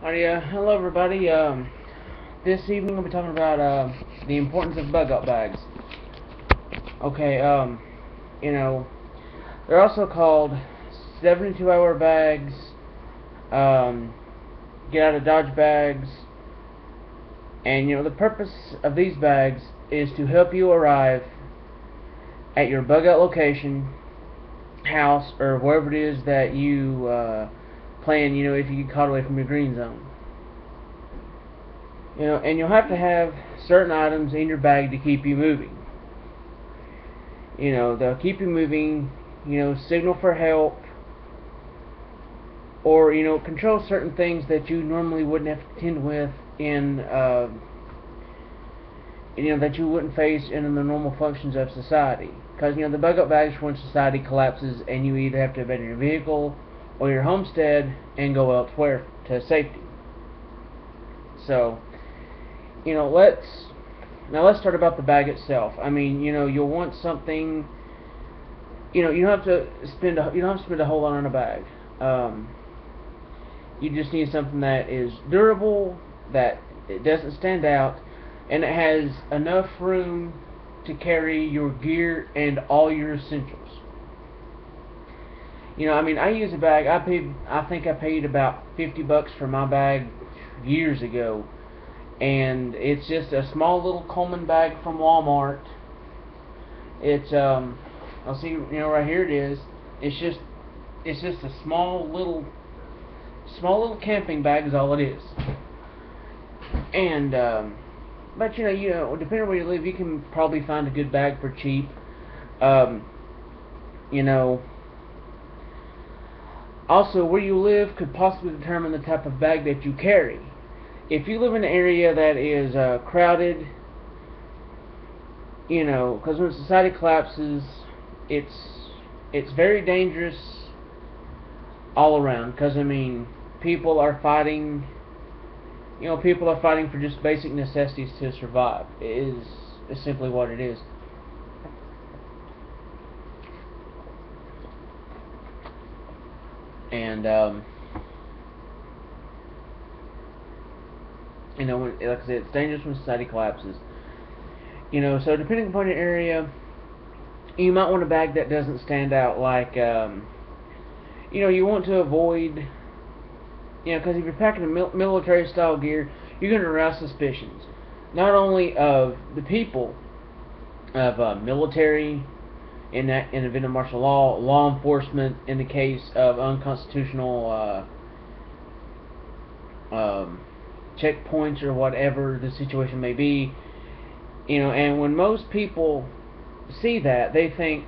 Hello everybody. This evening I'll be talking about the importance of bug out bags. Okay, you know, they're also called 72-hour bags, um, get out of Dodge bags, and the purpose of these bags is to help you arrive at your bug out location, house, or wherever it is that you plan. If you get caught away from your green zone. And you'll have to have certain items in your bag to keep you moving. They'll keep you moving, signal for help, or, control certain things that you normally wouldn't have to contend with that you wouldn't face in the normal functions of society. Because, the bug out bags when society collapses and you either have to abandon your vehicle or your homestead and go elsewhere to safety. So, let's start about the bag itself. I mean, you'll want something. You don't have to spend a whole lot on a bag. You just need something that is durable, that it doesn't stand out, and it has enough room to carry your gear and all your essentials. I use a bag. I think I paid about $50 for my bag years ago, and it's just a small little Coleman bag from Walmart. It's I'll see, right here it is. It's just a small little camping bag is all it is. And but depending on where you live, you can probably find a good bag for cheap. You know, Also, where you live could possibly determine the type of bag that you carry. If you live in an area that is crowded, because when society collapses, it's very dangerous all around. Because people are fighting. People are fighting for just basic necessities to survive. Is simply what it is. And like I said, it's dangerous when society collapses. So depending upon your area, you might want a bag that doesn't stand out. Like, you want to avoid, because if you're packing a military style gear, you're going to arouse suspicions, not only of the people of military in the event of martial law enforcement in the case of unconstitutional checkpoints or whatever the situation may be. And when most people see that, they think,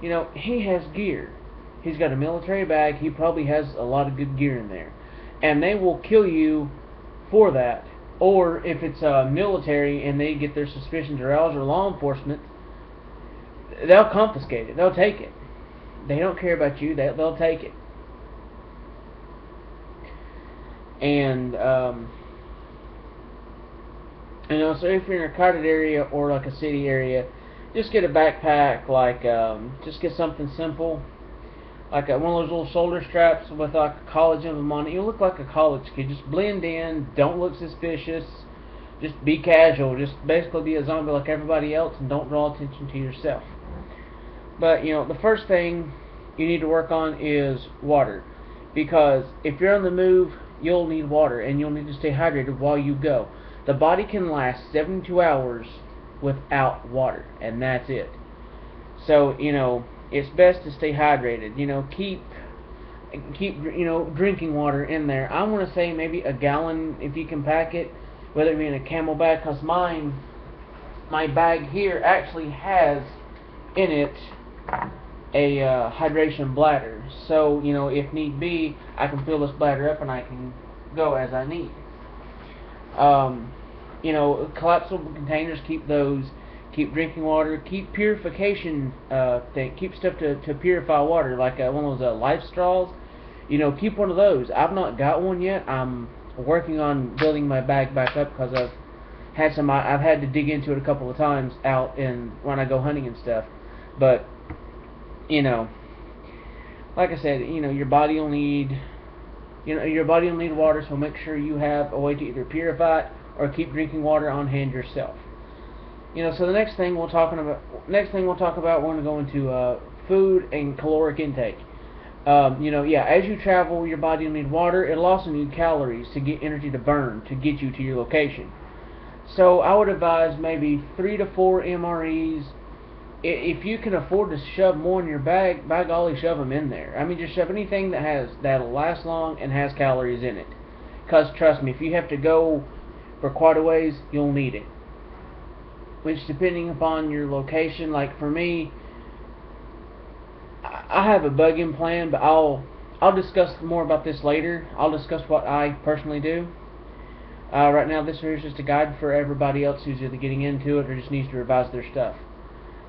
he has gear. He's got a military bag. He probably has a lot of good gear in there. And they will kill you for that. Or if it's military and they get their suspicions aroused, or law enforcement, they'll confiscate it. They'll take it. They don't care about you. They'll take it. And so if you're in a crowded area or like a city area, just get a backpack. Like, just get something simple, like one of those little shoulder straps with like a college emblem on it. You look like a college kid. Just blend in. Don't look suspicious. Just be casual. Just basically be a zombie like everybody else, and don't draw attention to yourself. But the first thing you need to work on is water, because if you're on the move, you'll need water, and you'll need to stay hydrated while you go. The body can last 72 hours without water, and that's it. So, it's best to stay hydrated. Keep drinking water in there. I want to say maybe a gallon if you can pack it, whether it be in a camel bag, because my bag here actually has in it a hydration bladder. So, if need be, I can fill this bladder up and I can go as I need. Collapsible containers, keep those. Keep drinking water. Keep purification keep stuff to purify water, like one of those life straws. Keep one of those. I've not got one yet. I'm working on building my bag back up because I've had to dig into it a couple of times out when I go hunting and stuff. But like I said, your body will need Your body will need water, so make sure you have a way to either purify it or keep drinking water on hand yourself. So the next thing we'll talk about, we're going to go into food and caloric intake. As you travel, your body will need water. It'll also need calories to get energy to burn to get you to your location. So I would advise maybe 3 to 4 MREs. If you can afford to shove more in your bag, by golly, shove them in there. I mean, just shove anything that'll last long and has calories in it. Because trust me, if you have to go for quite a ways, you'll need it. Which, depending upon your location, like for me, I have a bug-in plan, but I'll discuss more about this later. I'll discuss what I personally do. Right now, this is just a guide for everybody else who's either getting into it or just needs to revise their stuff.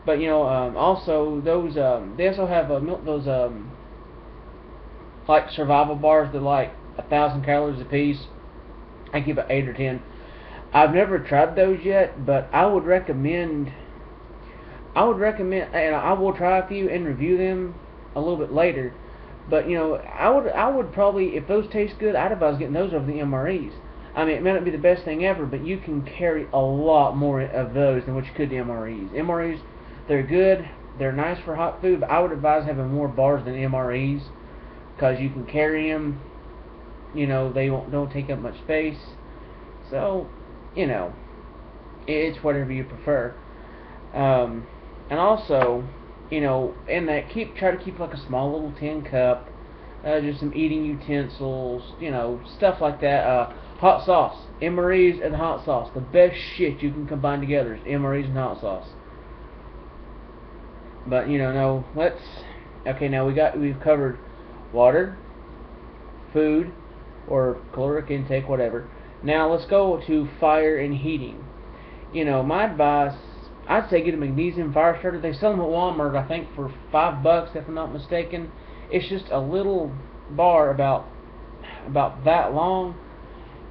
But also those they also have those like survival bars that are like 1,000 calories a piece. I give it 8 or 10. I've never tried those yet, but I would recommend, and I will try a few and review them a little bit later. But I would probably, if those taste good, I'd advise getting those over the MREs. I mean, it may not be the best thing ever, but you can carry a lot more of those than what you could the MREs. MREs, they're good, they're nice for hot food, but I would advise having more bars than MREs because you can carry them. They don't take up much space. So, it's whatever you prefer. And also, in that, try to keep like a small little tin cup, just some eating utensils, stuff like that. Hot sauce, MREs and hot sauce, the best shit you can combine together is MREs and hot sauce. But now we've covered water, food, or caloric intake, whatever. Now let's go to fire and heating. My advice, I'd say get a magnesium fire starter. They sell them at Walmart, I think, for $5 if I'm not mistaken. It's just a little bar about that long,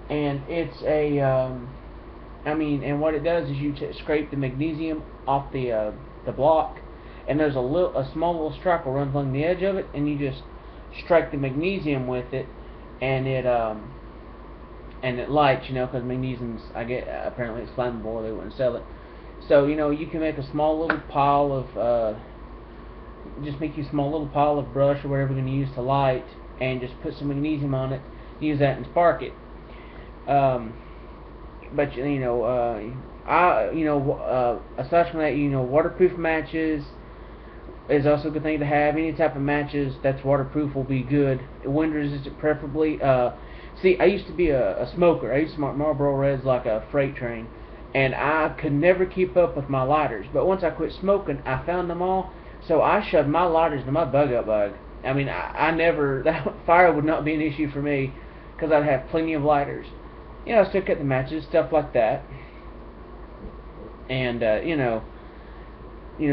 and it's and what it does is you scrape the magnesium off the block, and there's a small little stripe will run along the edge of it, and you just strike the magnesium with it, and it lights, because magnesium's, apparently it's flammable, or they wouldn't sell it. So, you can make a small little pile of, brush or whatever you're going to use to light, and just put some magnesium on it, use that and spark it. But, aside from that, waterproof matches is also a good thing to have. Any type of matches that's waterproof will be good. Wind resistant preferably. See, I used to be a smoker. I used to smoke Marlboro Reds like a freight train, and I could never keep up with my lighters. But once I quit smoking, I found them all, so I shoved my lighters into my bug-up bag. I mean, I never, fire would not be an issue for me, because I'd have plenty of lighters. I still cut the matches, stuff like that. And,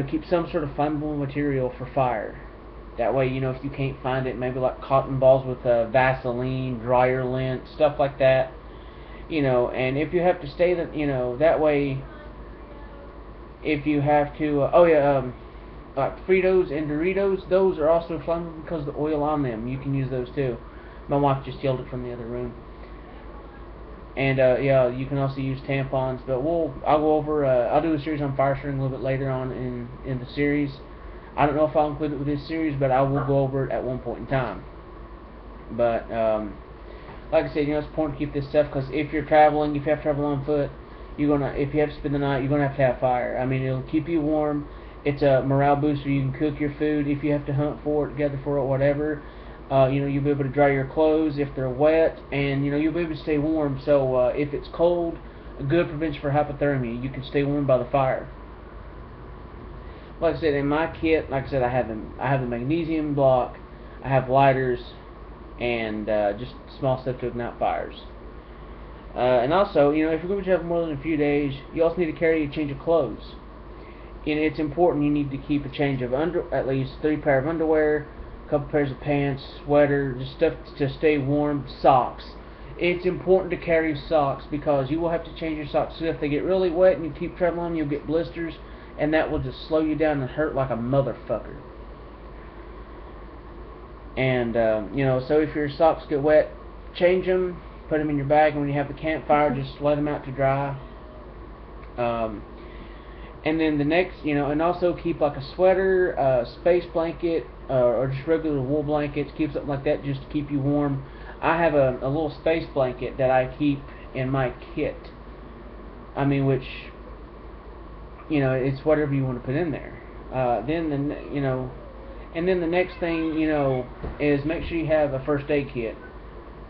keep some sort of flammable material for fire. That way, if you can't find it, maybe like cotton balls with Vaseline, dryer lint, stuff like that. And if you have to stay, that way, if you have to, like Fritos and Doritos, those are also flammable because of the oil on them. You can use those too. My wife just yelled it from the other room. And you can also use tampons, but I'll go over. I'll do a series on fire starting a little bit later on in the series. I don't know if I'll include it with this series, but I will go over it at one point in time. But like I said, it's important to keep this stuff because if you're traveling, if you have to travel on foot, if you have to spend the night, you're gonna have fire. I mean, it'll keep you warm. It's a morale booster. You can cook your food if you have to hunt for it, gather for it, whatever. You'll be able to dry your clothes if they're wet, and you'll be able to stay warm. So if it's cold, a good prevention for hypothermia. You can stay warm by the fire. Like I said, in my kit, I have the magnesium block, I have lighters, and just small stuff to ignite fires. And also, if you're going to travel more than a few days, you also need to carry a change of clothes. And it's important you need to keep a change of at least 3 pair of underwear, a couple pairs of pants, sweater, just stuff to stay warm, socks. It's important to carry socks because you will have to change your socks. So if they get really wet and you keep traveling, you'll get blisters, and that will just slow you down and hurt like a motherfucker. And so if your socks get wet, change them, put them in your bag, and when you have the campfire, just let them out to dry. And then the next, and also keep like a sweater, a space blanket, or just regular wool blankets. Keep something like that just to keep you warm. I have a little space blanket that I keep in my kit. I mean, which, it's whatever you want to put in there. And then the next thing, is make sure you have a first aid kit.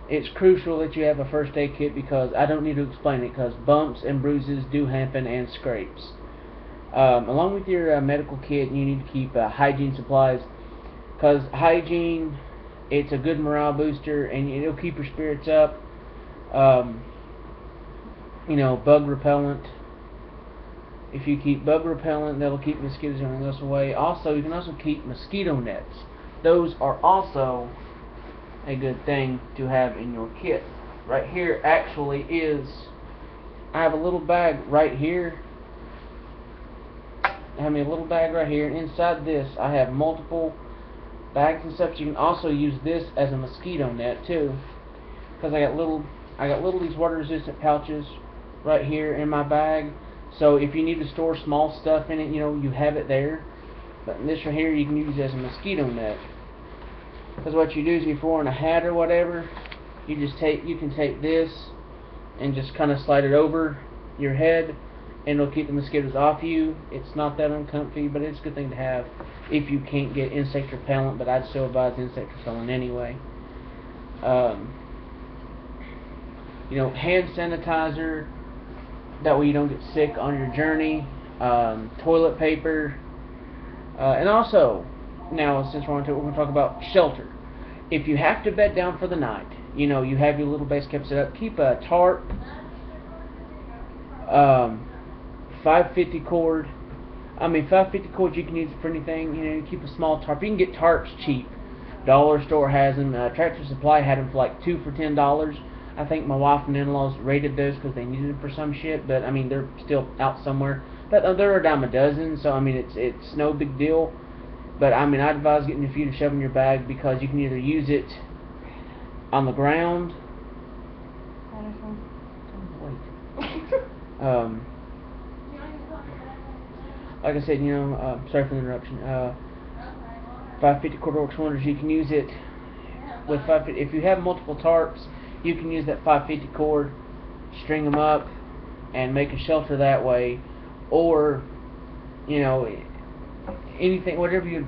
It's crucial that you have a first aid kit because I don't need to explain it, because bumps and bruises do happen, and scrapes. Along with your medical kit, you need to keep hygiene supplies, because hygiene, it's a good morale booster and it'll keep your spirits up. Bug repellent. If you keep bug repellent, that'll keep mosquitoes and everything else away. Also, you can also keep mosquito nets. Those are also a good thing to have in your kit. Right here actually is, I have a little bag right here. I have a little bag right here, and inside this I have multiple bags and stuff. You can also use this as a mosquito net too, because I got little these water resistant pouches right here in my bag. So if you need to store small stuff in it, you have it there. But this right here you can use as a mosquito net. Because what you do is, if you're wearing a hat or whatever, you can take this and just kind of slide it over your head, and it'll keep the mosquitoes off you. It's not that uncomfy, but it's a good thing to have if you can't get insect repellent, but I'd still advise insect repellent anyway. Hand sanitizer, that way you don't get sick on your journey. Toilet paper, and also, now since we're going to talk about shelter. If you have to bed down for the night, you have your little base camp set up, keep a tarp, 550 cord. 550 cord, you can use it for anything. You keep a small tarp. You can get tarps cheap. Dollar Store has them. Tractor Supply had them for like 2 for $10. I think my wife and in-laws raided those because they needed them for some shit. But they're still out somewhere. But they're a dime a dozen, so it's no big deal. But I'd advise getting a few to shove in your bag, because you can either use it on the ground. Like I said, sorry for the interruption. 550 cord works wonders. You can use it with 550. If you have multiple tarps, you can use that 550 cord, string them up, and make a shelter that way. Or, anything, whatever you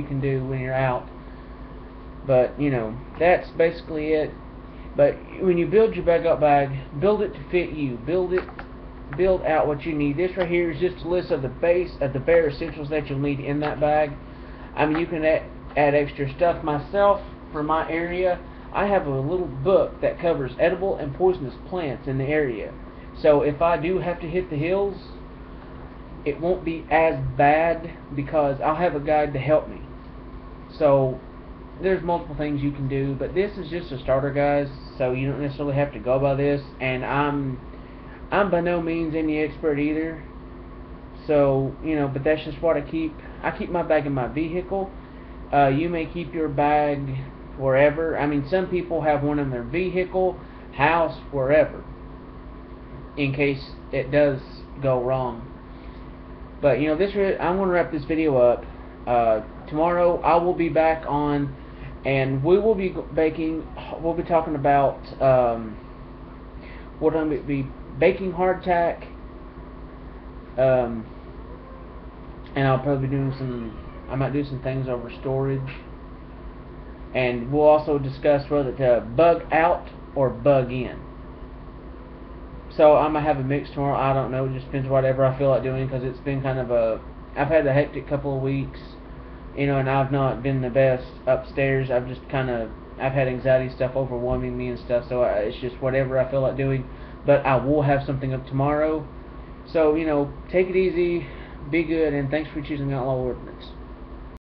can do when you're out. But that's basically it. But when you build your bug out bag, build it to fit you. Build out what you need. This right here is just a list of the bare essentials that you'll need in that bag. You can add extra stuff. Myself, for my area, I have a little book that covers edible and poisonous plants in the area. So if I do have to hit the hills, it won't be as bad, because I'll have a guide to help me. So there's multiple things you can do, but this is just a starter, guys, so you don't necessarily have to go by this. And I'm by no means any expert either, so but that's just what I keep. I keep my bag in my vehicle. You may keep your bag wherever. some people have one in their vehicle, house, wherever, in case it does go wrong. But I'm going to wrap this video up. Tomorrow I will be back on, and we will be baking. We'll be talking about what I'm going to be baking hardtack, and I'll probably be doing I might do some things over storage, and we'll also discuss whether to bug out or bug in. So I'm going to have a mix tomorrow. I don't know. It just depends whatever I feel like doing, because it's been kind of I've had a hectic couple of weeks, and I've not been the best upstairs. I've had anxiety stuff overwhelming me and stuff, so it's just whatever I feel like doing. But I will have something up tomorrow. So, take it easy, be good, and thanks for choosing Outlaw Ordnance.